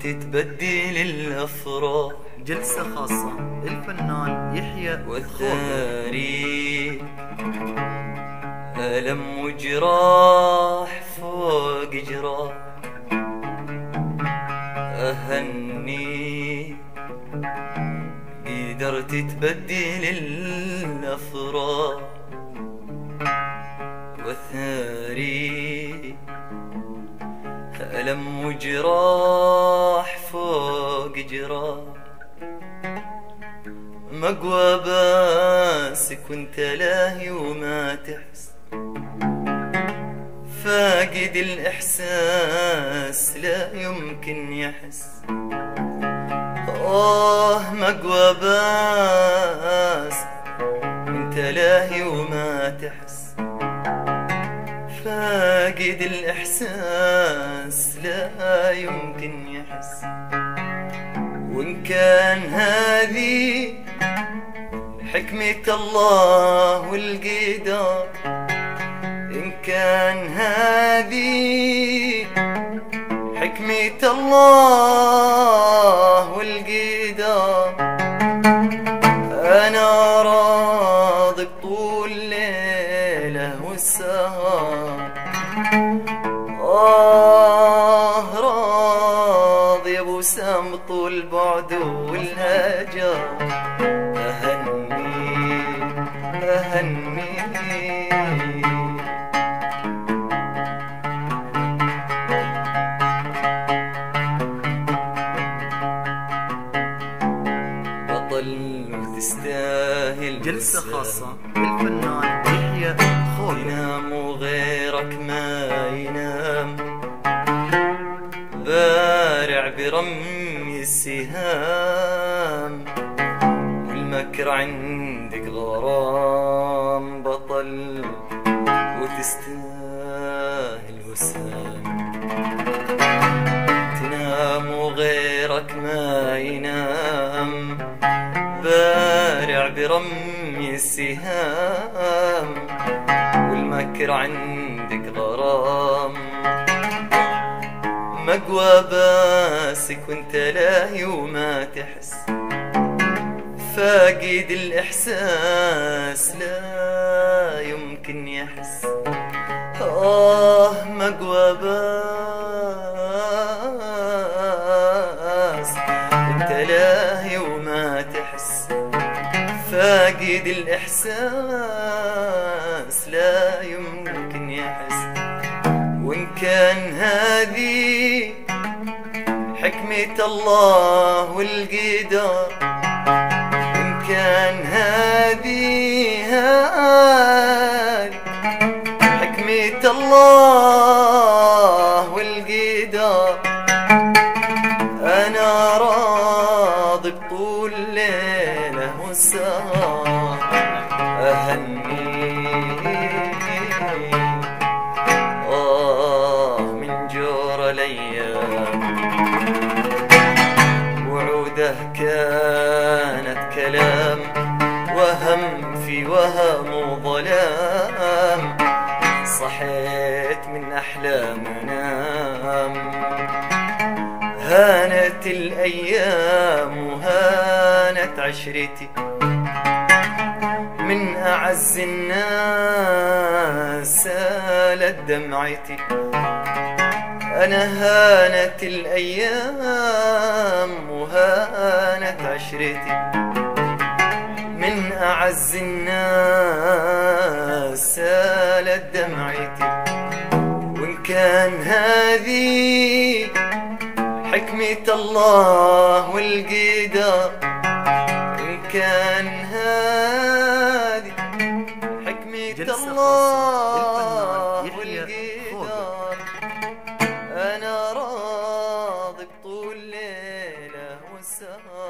تتبدل الأفراح. جلسة خاصة الفنان يحيى والثاري ألم وجراح فوق جراح. أهني قدرت تبدل الأفراح. والثاري ألم وجراح فوق جراح. مقوى باسك وانت لاهي وما تحس، فاقد الإحساس لا يمكن يحس. مقوى باسك وانت لاهي وما تحس، فاقد الإحساس لا يمكن يحس. وإن كان هذه حكمة الله والقدر، إن كان هذه حكمة الله والقدر، أنا راضي بطول ليلة والسهر. راضي يا ابو سام طول بعد والهجر. أهني أهني بطل وتستاهل. جلسة خاصة الفنان يحيى ينام وغيرك ما ينام، بارع برمي السهام، والمكر عندك غرام. بطل وتستاهل وسام، تنام وغيرك ما ينام، بارع برمي السهام، والمكر عندك غرام. مقوى باسك وانت لاهي وما تحس، فاقد الإحساس لا يمكن يحس. مقوى باسك وانت لاهي وما تحس، فاقد الإحساس لا يمكن يحس. وإن كان هذه حكمة الله والقدر، إن كان هذه حكمة الله والقدر، أنا راضي بطول ليلة والسهر. أهني من جور الأيام، وعوده كانت كلام، وهم في وهم وظلام. صحيت من أحلام أنام، هانت الأيام وهانت عشرتي، من أعز الناس سالت دمعتي. أنا هانت الأيام وهانت عشرتي، من أعز الناس سالت دمعتي. وإن كان هذه حكمة الله والقدر، إن كان هذه حكمة الله والقدر، أنا راضي بطول ليلة والسهر.